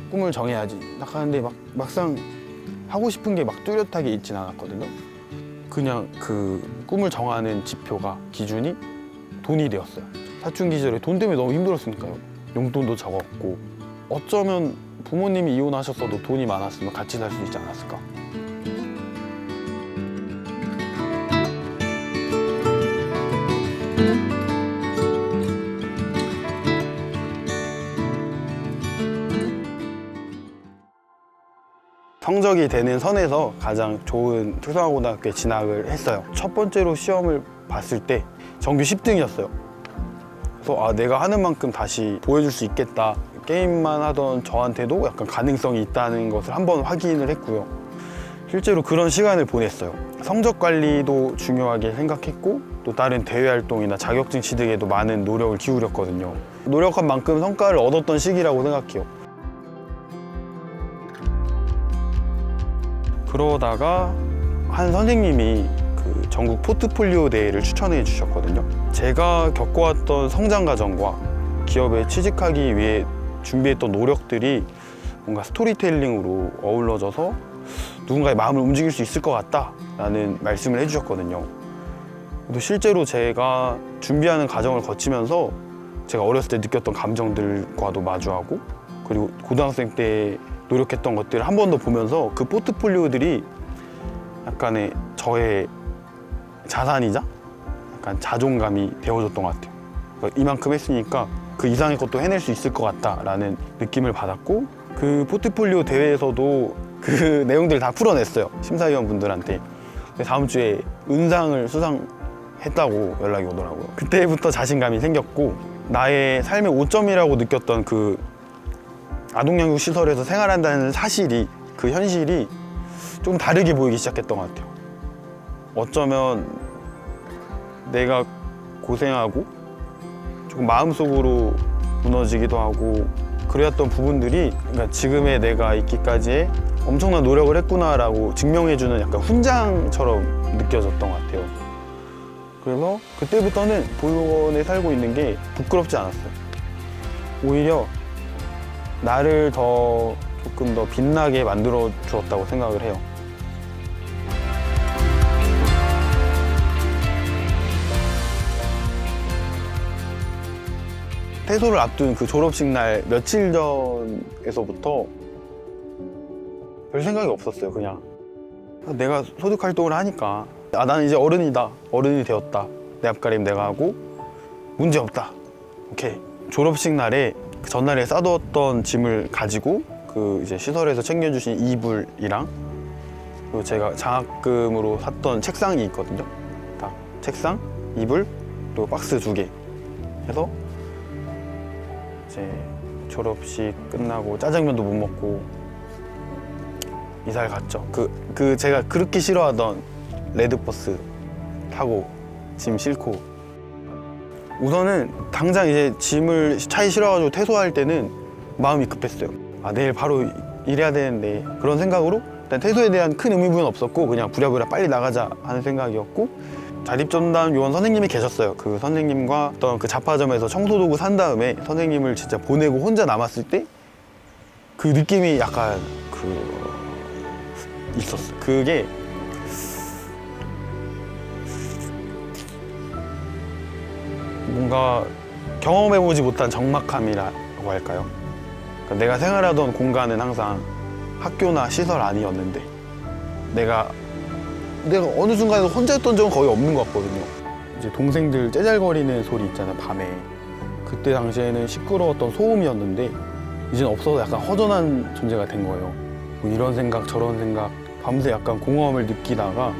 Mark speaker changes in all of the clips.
Speaker 1: 꿈을 정해야지 딱 하는데 막상 하고 싶은 게 막 뚜렷하게 있진 않았거든요. 그냥 그 꿈을 정하는 지표가 기준이 돈이 되었어요. 사춘기 시절에 돈 때문에 너무 힘들었으니까요. 용돈도 적었고 어쩌면 부모님이 이혼하셨어도 돈이 많았으면 같이 살 수 있지 않았을까. 성적이 되는 선에서 가장 좋은 특성화고등학교에 진학을 했어요. 첫 번째로 시험을 봤을 때 전교 10등이었어요. 그래서 내가 하는 만큼 다시 보여줄 수 있겠다. 게임만 하던 저한테도 약간 가능성이 있다는 것을 한번 확인을 했고요. 실제로 그런 시간을 보냈어요. 성적 관리도 중요하게 생각했고 또 다른 대외 활동이나 자격증 취득에도 많은 노력을 기울였거든요. 노력한 만큼 성과를 얻었던 시기라고 생각해요. 그러다가 한 선생님이 그 전국 포트폴리오 대회를 추천해 주셨거든요. 제가 겪어왔던 성장 과정과 기업에 취직하기 위해 준비했던 노력들이 뭔가 스토리텔링으로 어우러져서 누군가의 마음을 움직일 수 있을 것 같다라는 말씀을 해주셨거든요. 또 실제로 제가 준비하는 과정을 거치면서 제가 어렸을 때 느꼈던 감정들과도 마주하고 그리고 고등학생 때 노력했던 것들을 한 번 더 보면서 그 포트폴리오들이 약간의 저의 자산이자 약간 자존감이 되어줬던 것 같아요. 그러니까 이만큼 했으니까 그 이상의 것도 해낼 수 있을 것 같다라는 느낌을 받았고 그 포트폴리오 대회에서도 그 내용들을 다 풀어냈어요. 심사위원분들한테. 다음 주에 은상을 수상했다고 연락이 오더라고요. 그때부터 자신감이 생겼고 나의 삶의 오점이라고 느꼈던 그 아동양육 시설에서 생활한다는 사실이 그 현실이 좀 다르게 보이기 시작했던 것 같아요. 어쩌면 내가 고생하고 조금 마음속으로 무너지기도 하고 그랬던 부분들이 그러니까 지금의 내가 있기까지의 엄청난 노력을 했구나라고 증명해주는 약간 훈장처럼 느껴졌던 것 같아요. 그래서 그때부터는 보육원에 살고 있는 게 부끄럽지 않았어요. 오히려 나를 조금 더 빛나게 만들어 주었다고 생각을 해요. 퇴소를 앞둔 그 졸업식 날 며칠 전에서부터 별 생각이 없었어요. 그냥 내가 소득 활동을 하니까 나는 이제 어른이다. 어른이 되었다. 내 앞가림 내가 하고 문제 없다. 오케이. 졸업식 날에 그 전날에 싸두었던 짐을 가지고 그 이제 시설에서 챙겨주신 이불이랑 그리고 제가 장학금으로 샀던 책상이 있거든요. 딱 책상, 이불, 그리고 박스 2개 해서 이제 졸업식 끝나고 짜장면도 못 먹고 이사를 갔죠. 그 제가 그렇게 싫어하던 레드버스 타고 짐 싣고 우선은 당장 이제 짐을 차에 실어가지고 퇴소할 때는 마음이 급했어요. 내일 바로 일해야 되는데 그런 생각으로 일단 퇴소에 대한 큰 의미부여는 없었고 그냥 부랴부랴 빨리 나가자 하는 생각이었고 자립전담 요원 선생님이 계셨어요. 그 선생님과 어떤 그 잡화점에서 청소도구 산 다음에 선생님을 진짜 보내고 혼자 남았을 때 그 느낌이 약간 있었어요. 그게 뭔가 경험해보지 못한 적막함이라고 할까요? 그러니까 내가 생활하던 공간은 항상 학교나 시설 아니었는데 내가 어느 순간에 혼자였던 적은 거의 없는 것 같거든요. 이제 동생들 째잘거리는 소리 있잖아요, 밤에. 그때 당시에는 시끄러웠던 소음이었는데 이제는 없어서 약간 허전한 존재가 된 거예요. 뭐 이런 생각 저런 생각 밤새 약간 공허함을 느끼다가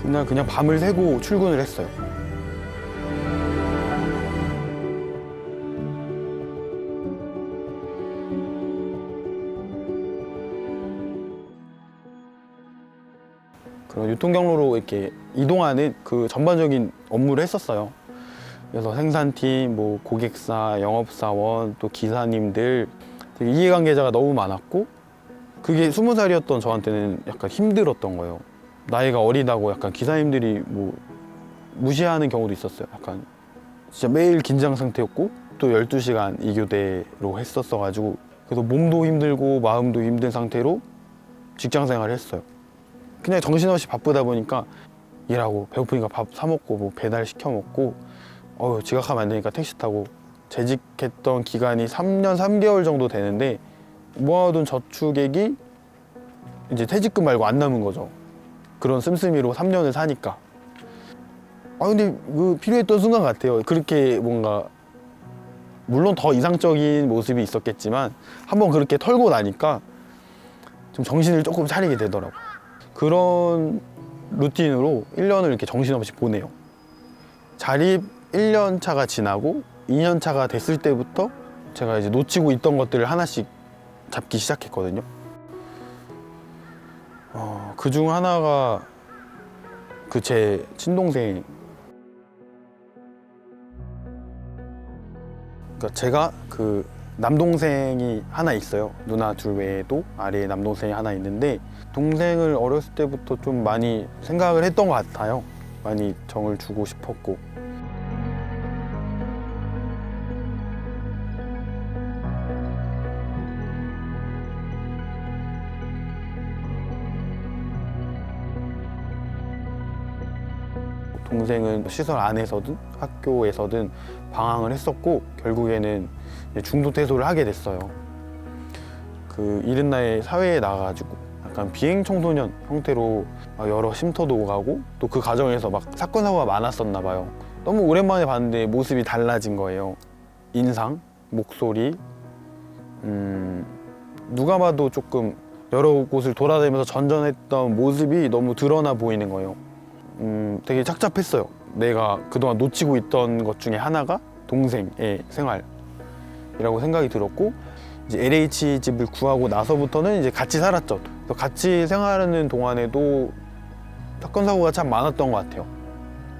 Speaker 1: 그냥 밤을 새고 출근을 했어요. 그런 유통 경로로 이렇게 이동하는 그 전반적인 업무를 했었어요. 그래서 생산팀, 뭐 고객사, 영업사원, 또 기사님들 되게 이해관계자가 너무 많았고 그게 20살이었던 저한테는 약간 힘들었던 거예요. 나이가 어리다고 약간 기사님들이 뭐 무시하는 경우도 있었어요. 약간 진짜 매일 긴장 상태였고 또 12시간 2교대로 했었어가지고 그래서 몸도 힘들고 마음도 힘든 상태로 직장 생활을 했어요. 그냥 정신없이 바쁘다 보니까 일하고 배고프니까 밥 사 먹고 뭐 배달 시켜 먹고 지각하면 안 되니까 택시 타고 재직했던 기간이 3년 3개월 정도 되는데 모아둔 저축액이 이제 퇴직금 말고 안 남은 거죠. 그런 씀씀이로 3년을 사니까. 근데 그 필요했던 순간 같아요. 그렇게 뭔가 물론 더 이상적인 모습이 있었겠지만 한번 그렇게 털고 나니까 좀 정신을 조금 차리게 되더라고요. 그런 루틴으로 1년을 이렇게 정신없이 보내요. 자립 1년 차가 지나고 2년 차가 됐을 때부터 제가 이제 놓치고 있던 것들을 하나씩 잡기 시작했거든요. 그중 하나가 그 제 친동생. 그러니까 제가 그 남동생이 하나 있어요. 누나 둘 외에도 아래에 남동생이 하나 있는데 동생을 어렸을 때부터 좀 많이 생각을 했던 것 같아요. 많이 정을 주고 싶었고. 동생은 시설 안에서든 학교에서든 방황을 했었고 결국에는 중도퇴소를 하게 됐어요. 그 이른 나이에 사회에 나가가지고 약간 비행 청소년 형태로 여러 쉼터도 오가고 또 그 과정에서 막 사건 사고가 많았었나 봐요. 너무 오랜만에 봤는데 모습이 달라진 거예요. 인상, 목소리, 누가 봐도 조금 여러 곳을 돌아다니면서 전전했던 모습이 너무 드러나 보이는 거예요. 되게 착잡했어요. 내가 그동안 놓치고 있던 것 중에 하나가 동생의 생활이라고 생각이 들었고 이제 LH 집을 구하고 나서부터는 이제 같이 살았죠. 그래서 같이 생활하는 동안에도 사건 사고가 참 많았던 것 같아요.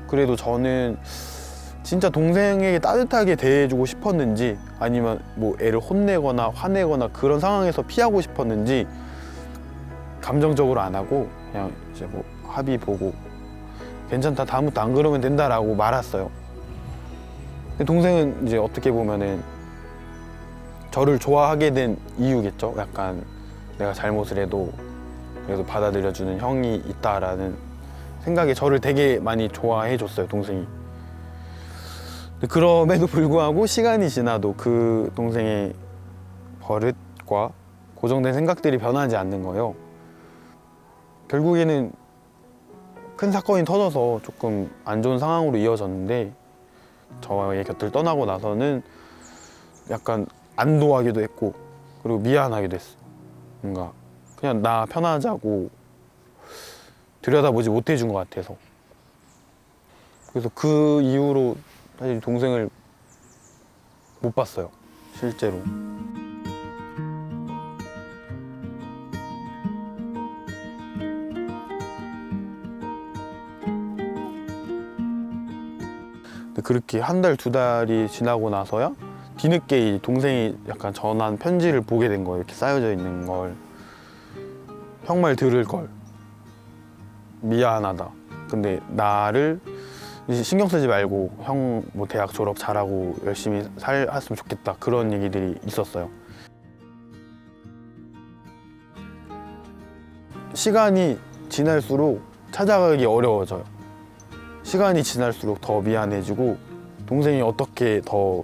Speaker 1: 그래도 저는 진짜 동생에게 따뜻하게 대해주고 싶었는지 아니면 뭐 애를 혼내거나 화내거나 그런 상황에서 피하고 싶었는지 감정적으로 안 하고 그냥 이제 뭐 합의 보고 괜찮다, 다음부터 안 그러면 된다라고 말았어요. 근데 동생은 이제 어떻게 보면은 저를 좋아하게 된 이유겠죠. 약간 내가 잘못을 해도 그래도 받아들여주는 형이 있다라는 생각에 저를 되게 많이 좋아해 줬어요, 동생이. 근데 그럼에도 불구하고 시간이 지나도 그 동생의 버릇과 고정된 생각들이 변하지 않는 거예요. 결국에는 큰 사건이 터져서 조금 안 좋은 상황으로 이어졌는데 저의 곁을 떠나고 나서는 약간 안도하기도 했고 그리고 미안하기도 했어. 뭔가 그냥 나 편하자고 들여다보지 못해준 것 같아서. 그래서 그 이후로 사실 동생을 못 봤어요, 실제로. 그렇게 한 달, 두 달이 지나고 나서야 뒤늦게 동생이 약간 전한 편지를 보게 된 거예요. 이렇게 쌓여져 있는 걸. 형 말 들을 걸. 미안하다. 근데 나를 이제 신경 쓰지 말고 형 뭐 대학 졸업 잘하고 열심히 살았으면 좋겠다. 그런 얘기들이 있었어요. 시간이 지날수록 찾아가기 어려워져요. 시간이 지날수록 더 미안해지고 동생이 어떻게 더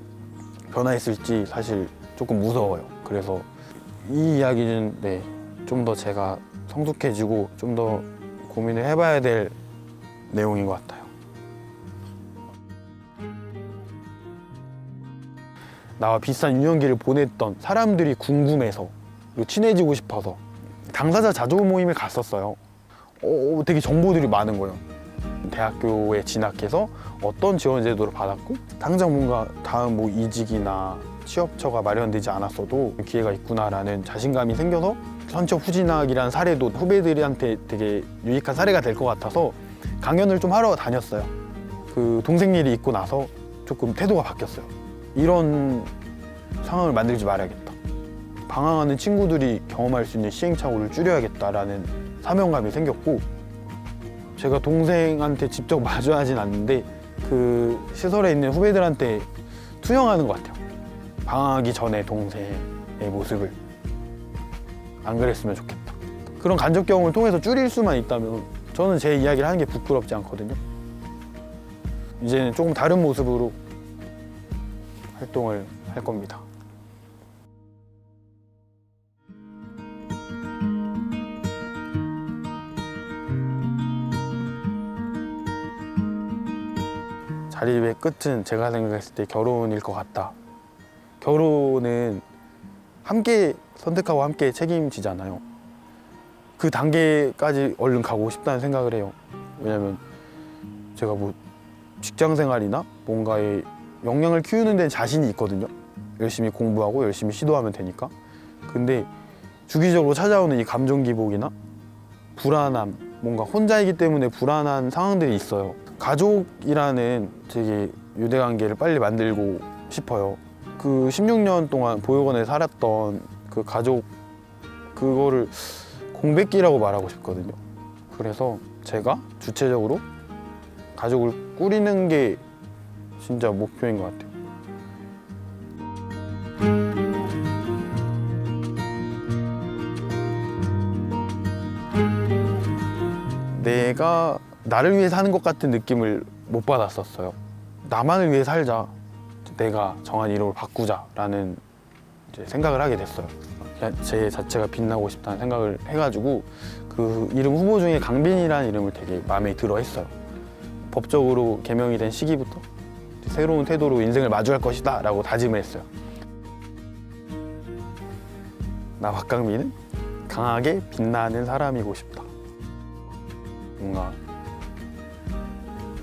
Speaker 1: 변화했을지 사실 조금 무서워요. 그래서 이 이야기는 좀 더 제가 성숙해지고 좀 더 고민을 해봐야 될 내용인 것 같아요. 나와 비슷한 유년기를 보냈던 사람들이 궁금해서 그리고 친해지고 싶어서 당사자 자조 모임을 갔었어요. 되게 정보들이 많은 거예요. 대학교에 진학해서 어떤 지원 제도를 받았고 당장 뭔가 다음 뭐 이직이나 취업처가 마련되지 않았어도 기회가 있구나라는 자신감이 생겨서 선처 후진학이라는 사례도 후배들한테 되게 유익한 사례가 될 것 같아서 강연을 좀 하러 다녔어요. 그 동생 일이 있고 나서 조금 태도가 바뀌었어요. 이런 상황을 만들지 말아야겠다. 방황하는 친구들이 경험할 수 있는 시행착오를 줄여야겠다라는 사명감이 생겼고 제가 동생한테 직접 마주하진 않는데 그 시설에 있는 후배들한테 투영하는 것 같아요. 방황하기 전에 동생의 모습을. 안 그랬으면 좋겠다. 그런 간접 경험을 통해서 줄일 수만 있다면 저는 제 이야기를 하는 게 부끄럽지 않거든요. 이제는 조금 다른 모습으로 활동을 할 겁니다. 자리의 끝은 제가 생각했을 때 결혼일 것 같다. 결혼은 함께 선택하고 함께 책임지잖아요. 그 단계까지 얼른 가고 싶다는 생각을 해요. 왜냐면 제가 뭐 직장 생활이나 뭔가에 역량을 키우는 데는 자신이 있거든요. 열심히 공부하고 열심히 시도하면 되니까. 근데 주기적으로 찾아오는 이 감정 기복이나 불안함, 뭔가 혼자이기 때문에 불안한 상황들이 있어요. 가족이라는 되게 유대관계를 빨리 만들고 싶어요. 그 16년 동안 보육원에 살았던 그 가족, 그거를 공백기라고 말하고 싶거든요. 그래서 제가 주체적으로 가족을 꾸리는 게 진짜 목표인 것 같아요. 내가 나를 위해 사는 것 같은 느낌을 못 받았었어요. 나만을 위해 살자, 내가 정한 이름을 바꾸자라는 이제 생각을 하게 됐어요. 그냥 제 자체가 빛나고 싶다는 생각을 해가지고 그 이름 후보 중에 강빈이라는 이름을 되게 마음에 들어 했어요. 법적으로 개명이 된 시기부터 새로운 태도로 인생을 마주할 것이다 라고 다짐을 했어요. 나 박강민은 강하게 빛나는 사람이고 싶다. 뭔가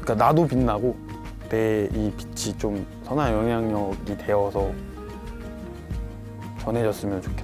Speaker 1: 그러니까 나도 빛나고 내 이 빛이 좀 선한 영향력이 되어서 전해졌으면 좋겠다.